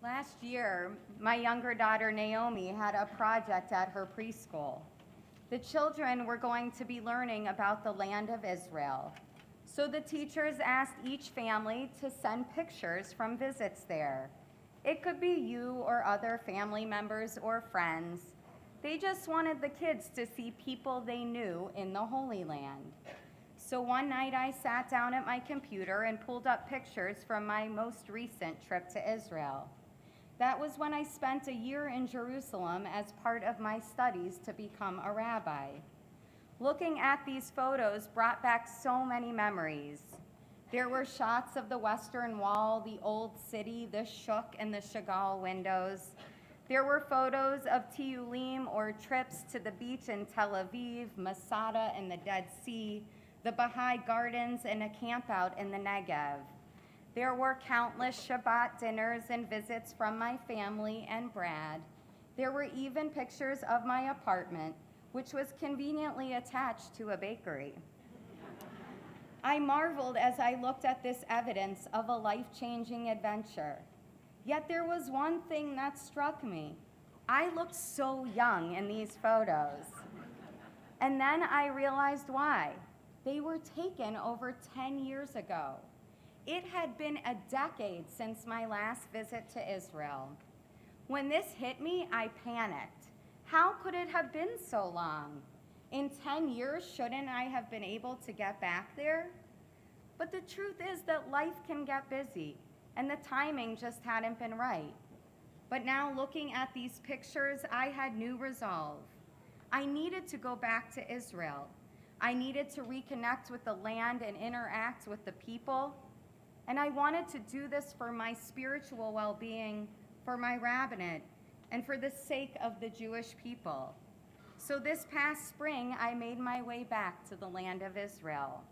Last year, my younger daughter Naomi had a project at her preschool. The children were going to be learning about the land of Israel. So the teachers asked each family to send pictures from visits there. It could be you or other family members or friends. They just wanted the kids to see people they knew in the Holy Land. So one night I sat down at my computer and pulled up pictures from my most recent trip to Israel. That was when I spent a year in Jerusalem as part of my studies to become a rabbi. Looking at these photos brought back so many memories. There were shots of the Western Wall, the Old City, the Shuk and the Chagall windows. There were photos of Tiyulim, or trips to the beach in Tel Aviv, Masada and the Dead Sea, the Baha'i Gardens, and a campout in the Negev. There were countless Shabbat dinners and visits from my family and Brad. There were even pictures of my apartment, which was conveniently attached to a bakery. I marveled as I looked at this evidence of a life-changing adventure. Yet there was one thing that struck me. I looked so young in these photos. And then I realized why. They were taken over 10 years ago. It had been a decade since my last visit to Israel. When this hit me, I panicked. How could it have been so long? In 10 years, shouldn't I have been able to get back there? But the truth is that life can get busy, and the timing just hadn't been right. But now looking at these pictures, I had new resolve. I needed to go back to Israel. I needed to reconnect with the land and interact with the people. And I wanted to do this for my spiritual well-being, for my rabbinate, and for the sake of the Jewish people. So this past spring, I made my way back to the land of Israel.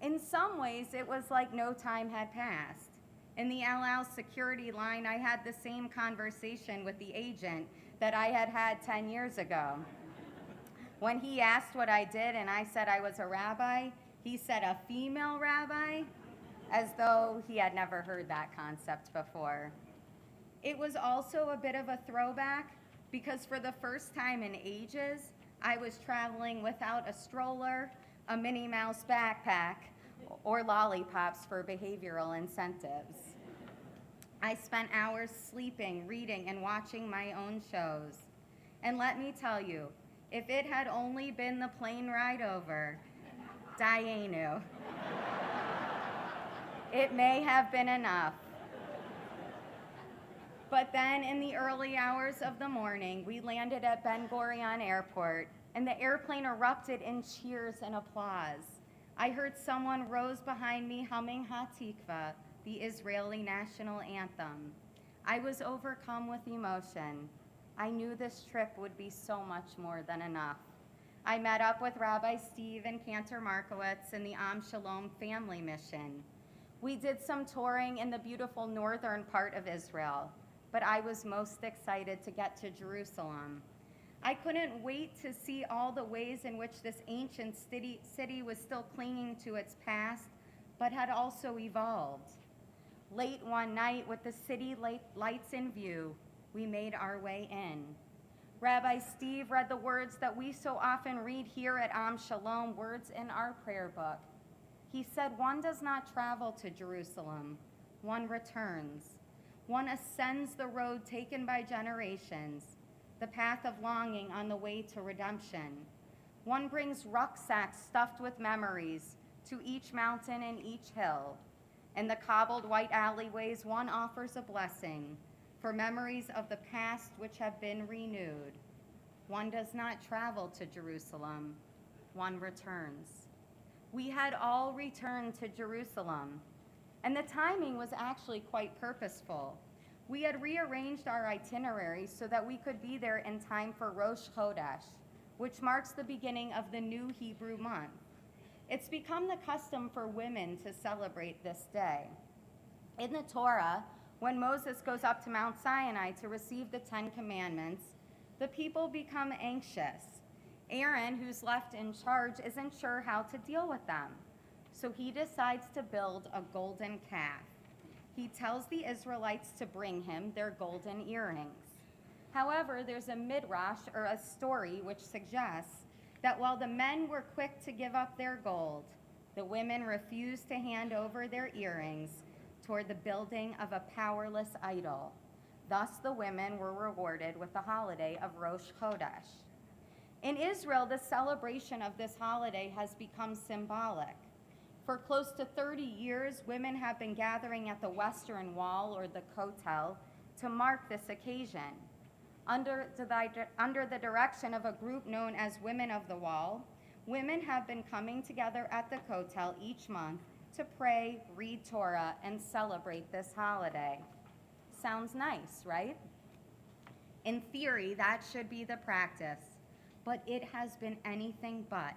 In some ways, it was like no time had passed. In the El Al security line, I had the same conversation with the agent that I had had 10 years ago. When he asked what I did and I said I was a rabbi, he said, "A female rabbi?" As though he had never heard that concept before. It was also a bit of a throwback because for the first time in ages, I was traveling without a stroller, a Minnie Mouse backpack, or lollipops for behavioral incentives. I spent hours sleeping, reading, and watching my own shows. And let me tell you, if it had only been the plane ride over, Dayenu. It may have been enough. But then in the early hours of the morning, we landed at Ben Gurion Airport, and the airplane erupted in cheers and applause. I heard someone rose behind me humming Hatikva, the Israeli national anthem. I was overcome with emotion. I knew this trip would be so much more than enough. I met up with Rabbi Steve and Cantor Markowitz in the Shalom family mission. We did some touring in the beautiful northern part of Israel, but I was most excited to get to Jerusalem. I couldn't wait to see all the ways in which this ancient city was still clinging to its past, but had also evolved. Late one night, with the city lights in view, we made our way in. Rabbi Steve read the words that we so often read here at Shalom, words in our prayer book. He said, "One does not travel to Jerusalem, one returns. One ascends the road taken by generations, the path of longing on the way to redemption. One brings rucksacks stuffed with memories to each mountain and each hill. In the cobbled white alleyways, one offers a blessing for memories of the past which have been renewed. One does not travel to Jerusalem, one returns." We had all returned to Jerusalem, and the timing was actually quite purposeful. We had rearranged our itinerary so that we could be there in time for Rosh Chodesh, which marks the beginning of the new Hebrew month. It's become the custom for women to celebrate this day. In the Torah, when Moses goes up to Mount Sinai to receive the 10 Commandments, the people become anxious. Aaron, who's left in charge, isn't sure how to deal with them. So he decides to build a golden calf. he tells the Israelites to bring him their golden earrings. However, there's a midrash, or a story, which suggests that while the men were quick to give up their gold, the women refused to hand over their earrings toward the building of a powerless idol. Thus, the women were rewarded with the holiday of Rosh Chodesh. In Israel, the celebration of this holiday has become symbolic. For close to 30 years, women have been gathering at the Western Wall, or the Kotel, to mark this occasion. Under the direction of a group known as Women of the Wall, women have been coming together at the Kotel each month to pray, read Torah, and celebrate this holiday. Sounds nice, right? In theory, that should be the practice, but it has been anything but.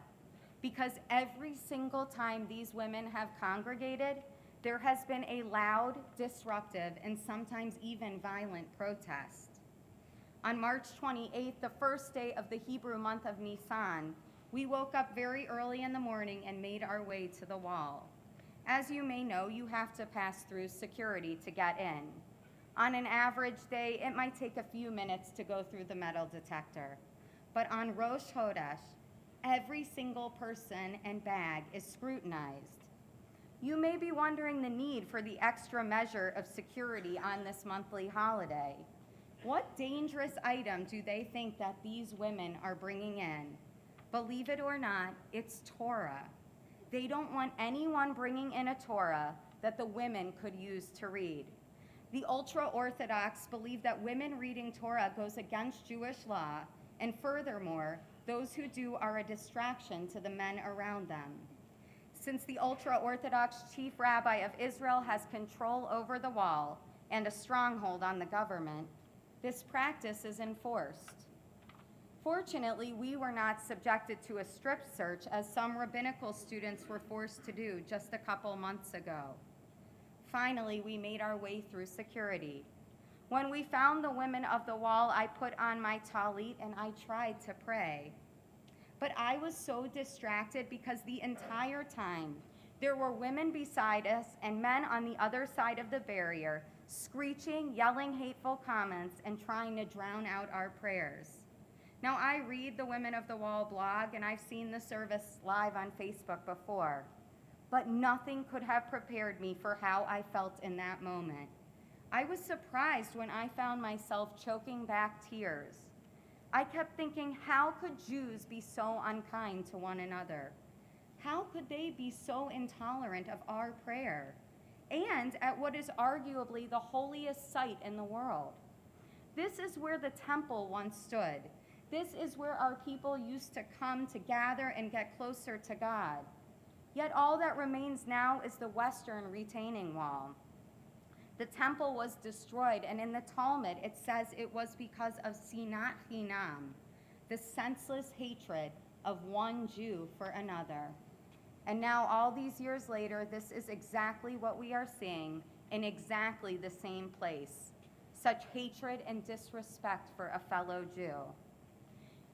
Because every single time these women have congregated, there has been a loud, disruptive, and sometimes even violent protest. On March 28th, the first day of the Hebrew month of Nisan, we woke up very early in the morning and made our way to the wall. As you may know, you have to pass through security to get in. On an average day, it might take a few minutes to go through the metal detector. But on Rosh Chodesh, every single person and bag is scrutinized. You may be wondering the need for the extra measure of security on this monthly holiday. What dangerous item do they think that these women are bringing in? Believe it or not, it's Torah. They don't want anyone bringing in a Torah that the women could use to read. The ultra-Orthodox believe that women reading Torah goes against Jewish law, and furthermore, those who do are a distraction to the men around them. Since the ultra-Orthodox chief rabbi of Israel has control over the wall and a stronghold on the government, this practice is enforced. Fortunately, we were not subjected to a strip search as some rabbinical students were forced to do just a couple months ago. Finally, we made our way through security. When we found the women of the wall, I put on my talit and I tried to pray. But I was so distracted because the entire time there were women beside us and men on the other side of the barrier, screeching, yelling hateful comments, and trying to drown out our prayers. Now, I read the Women of the Wall blog, and I've seen the service live on Facebook before, but nothing could have prepared me for how I felt in that moment. I was surprised when I found myself choking back tears. I kept thinking, how could Jews be so unkind to one another? How could they be so intolerant of our prayer? And at what is arguably the holiest site in the world. This is where the temple once stood. This is where our people used to come to gather and get closer to God. Yet all that remains now is the western retaining wall. The temple was destroyed, and in the Talmud it says it was because of sinat chinam, the senseless hatred of one Jew for another. And now, all these years later, this is exactly what we are seeing in exactly the same place, such hatred and disrespect for a fellow Jew.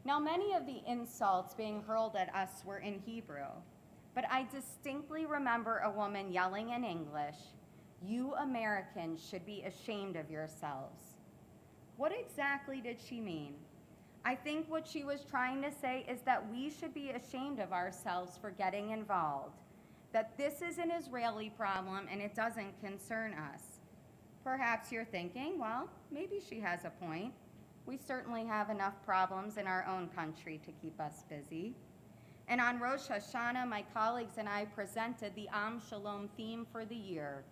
Now, many of the insults being hurled at us were in Hebrew, but I distinctly remember a woman yelling in English, "You Americans should be ashamed of yourselves." What exactly did she mean? I think what she was trying to say is that we should be ashamed of ourselves for getting involved, that this is an Israeli problem and it doesn't concern us. Perhaps you're thinking, well, maybe she has a point. We certainly have enough problems in our own country to keep us busy. And on Rosh Hashanah, my colleagues and I presented the Am Shalom theme for the year.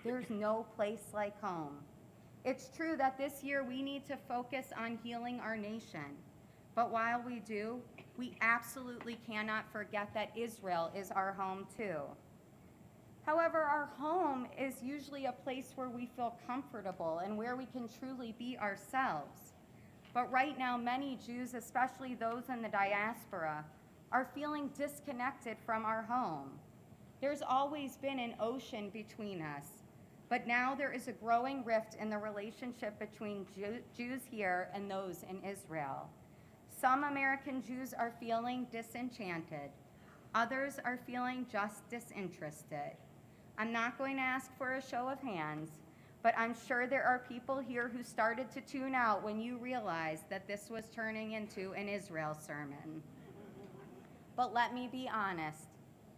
There's no place like home. It's true that this year we need to focus on healing our nation. But while we do, we absolutely cannot forget that Israel is our home too. However, our home is usually a place where we feel comfortable and where we can truly be ourselves. But right now, many Jews, especially those in the diaspora, are feeling disconnected from our home. There's always been an ocean between us, but now there is a growing rift in the relationship between Jews here and those in Israel. Some American Jews are feeling disenchanted. Others are feeling just disinterested. I'm not going to ask for a show of hands, but I'm sure there are people here who started to tune out when you realized that this was turning into an Israel sermon. But let me be honest.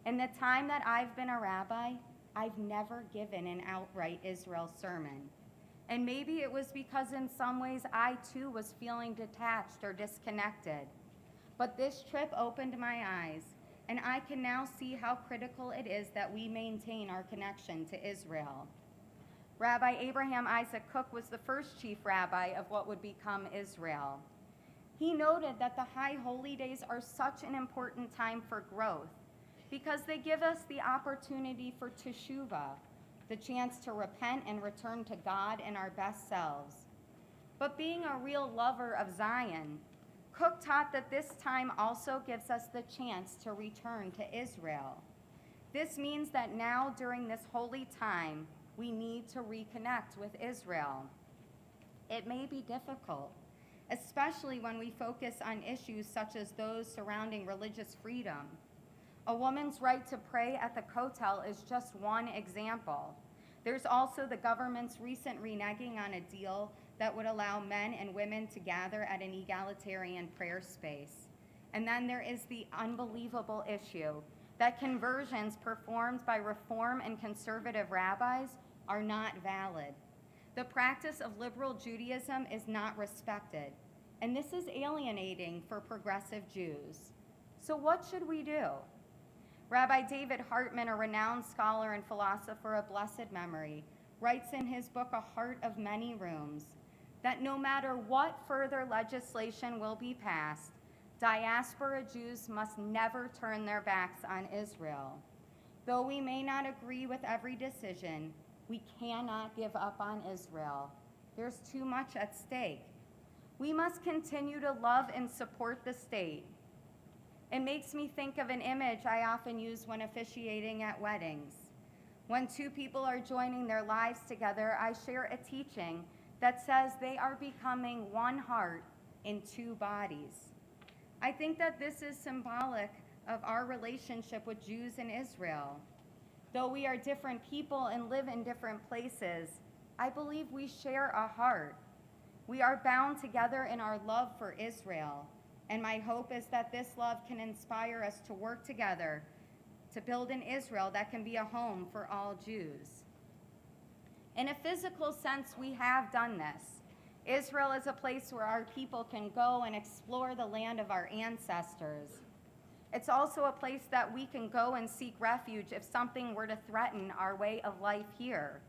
In the time that I've been a rabbi, I've never given an outright Israel sermon. And maybe it was because in some ways I too was feeling detached or disconnected. But this trip opened my eyes, and I can now see how critical it is that we maintain our connection to Israel. Rabbi Abraham Isaac Cook was the first chief rabbi of what would become Israel. He noted that the high holy days are such an important time for growth because they give us the opportunity for teshuvah, the chance to repent and return to God and our best selves. But being a real lover of Zion, Cook taught that this time also gives us the chance to return to Israel. This means that now during this holy time, we need to reconnect with Israel. It may be difficult, especially when we focus on issues such as those surrounding religious freedom. A woman's right to pray at the Kotel is just one example. There's also the government's recent reneging on a deal that would allow men and women to gather at an egalitarian prayer space. And then there is the unbelievable issue that conversions performed by Reform and conservative rabbis are not valid. The practice of liberal Judaism is not respected, and this is alienating for progressive Jews. So what should we do? Rabbi David Hartman, a renowned scholar and philosopher of blessed memory, writes in his book, A Heart of Many Rooms, that no matter what further legislation will be passed, diaspora Jews must never turn their backs on Israel. Though we may not agree with every decision, we cannot give up on Israel. There's too much at stake. We must continue to love and support the state. It makes me think of an image I often use when officiating at weddings. When two people are joining their lives together, I share a teaching that says they are becoming one heart in two bodies. I think that this is symbolic of our relationship with Jews in Israel. Though we are different people and live in different places, I believe we share a heart. We are bound together in our love for Israel, and my hope is that this love can inspire us to work together to build an Israel that can be a home for all Jews. In a physical sense, we have done this. Israel is a place where our people can go and explore the land of our ancestors. It's also a place that we can go and seek refuge if something were to threaten our way of life here.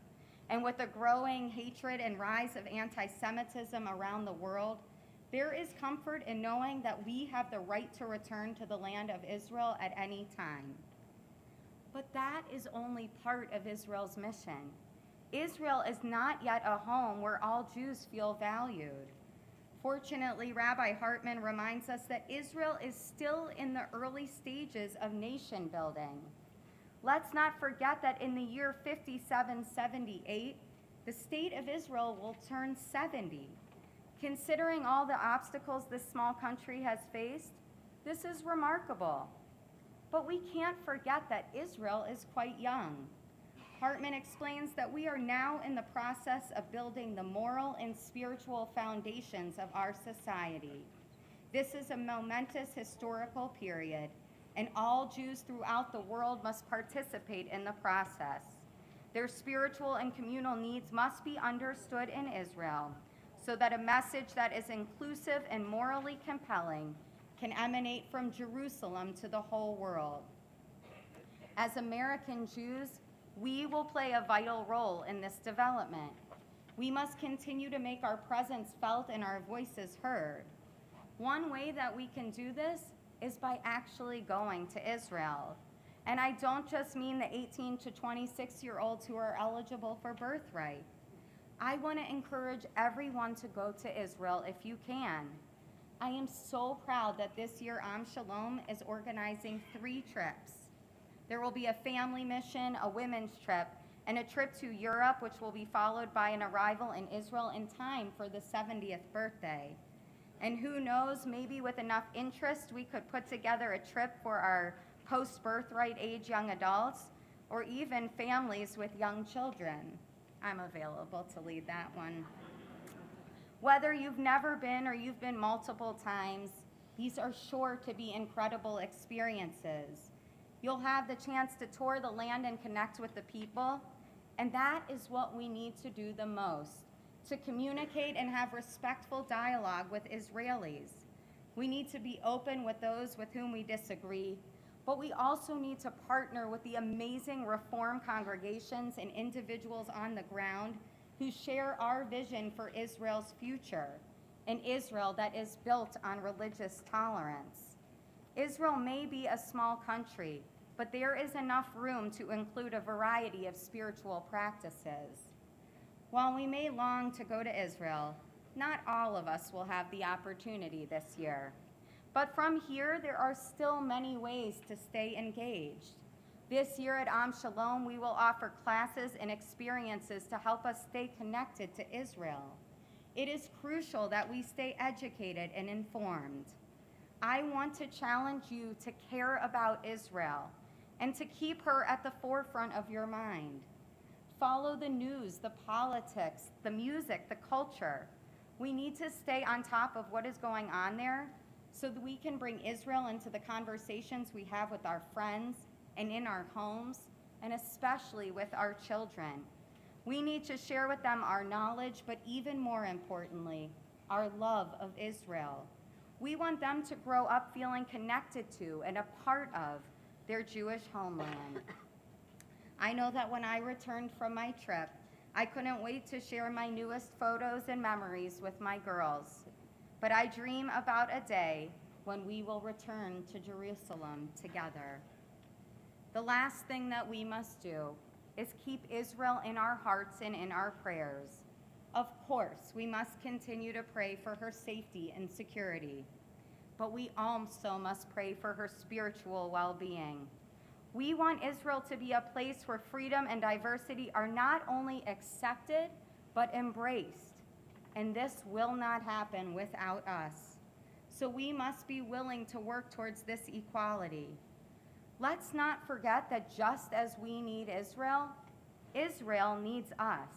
And with the growing hatred and rise of anti-Semitism around the world, there is comfort in knowing that we have the right to return to the land of Israel at any time. But that is only part of Israel's mission. Israel is not yet a home where all Jews feel valued. Fortunately, Rabbi Hartman reminds us that Israel is still in the early stages of nation building. Let's not forget that in the year 5778, the state of Israel will turn 70. Considering all the obstacles this small country has faced, this is remarkable. But we can't forget that Israel is quite young. Hartman explains that we are now in the process of building the moral and spiritual foundations of our society. This is a momentous historical period, and all Jews throughout the world must participate in the process. Their spiritual and communal needs must be understood in Israel, so that a message that is inclusive and morally compelling can emanate from Jerusalem to the whole world. As American Jews, we will play a vital role in this development. We must continue to make our presence felt and our voices heard. One way that we can do this is by actually going to Israel. And I don't just mean the 18 to 26-year-olds who are eligible for birthright. I want to encourage everyone to go to Israel if you can. I am so proud that this year Shalom is organizing 3 trips. There will be a family mission, a women's trip, and a trip to Europe, which will be followed by an arrival in Israel in time for the 70th birthday. And who knows, maybe with enough interest, we could put together a trip for our post-birthright age young adults, or even families with young children. I'm available to lead that one. Whether you've never been or you've been multiple times, these are sure to be incredible experiences. You'll have the chance to tour the land and connect with the people, and that is what we need to do the most, to communicate and have respectful dialogue with Israelis. We need to be open with those with whom we disagree, but we also need to partner with the amazing Reform congregations and individuals on the ground who share our vision for Israel's future, an Israel that is built on religious tolerance. Israel may be a small country, but there is enough room to include a variety of spiritual practices. While we may long to go to Israel, not all of us will have the opportunity this year. But from here, there are still many ways to stay engaged. This year at Shalom, we will offer classes and experiences to help us stay connected to Israel. It is crucial that we stay educated and informed. I want to challenge you to care about Israel and to keep her at the forefront of your mind. Follow the news, the politics, the music, the culture. We need to stay on top of what is going on there so that we can bring Israel into the conversations we have with our friends and in our homes, and especially with our children. We need to share with them our knowledge, but even more importantly, our love of Israel. We want them to grow up feeling connected to and a part of their Jewish homeland. I know that when I returned from my trip, I couldn't wait to share my newest photos and memories with my girls. But I dream about a day when we will return to Jerusalem together. The last thing that we must do is keep Israel in our hearts and in our prayers. Of course, we must continue to pray for her safety and security, but we also must pray for her spiritual well-being. We want Israel to be a place where freedom and diversity are not only accepted, but embraced. And this will not happen without us. So we must be willing to work towards this equality. Let's not forget that just as we need Israel, Israel needs us.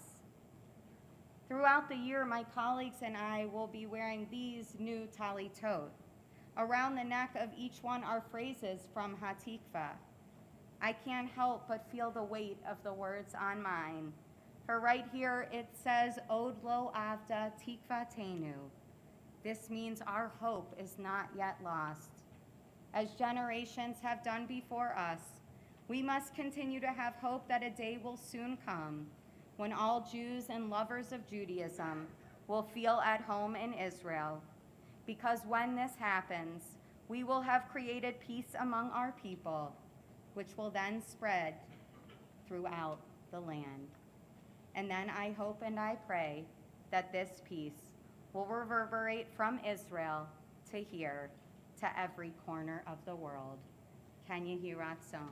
Throughout the year, my colleagues and I will be wearing these new talitot. Around the neck of each one are phrases from Hatikva. I can't help but feel the weight of the words on mine. For right here, it says, Od lo avda tikvatenu. This means our hope is not yet lost. As generations have done before us, we must continue to have hope that a day will soon come when all Jews and lovers of Judaism will feel at home in Israel. Because when this happens, we will have created peace among our people, which will then spread throughout the land. And then I hope and I pray that this peace will reverberate from Israel to here, to every corner of the world. Ken Yehi Ratzon.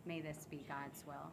May this be God's will.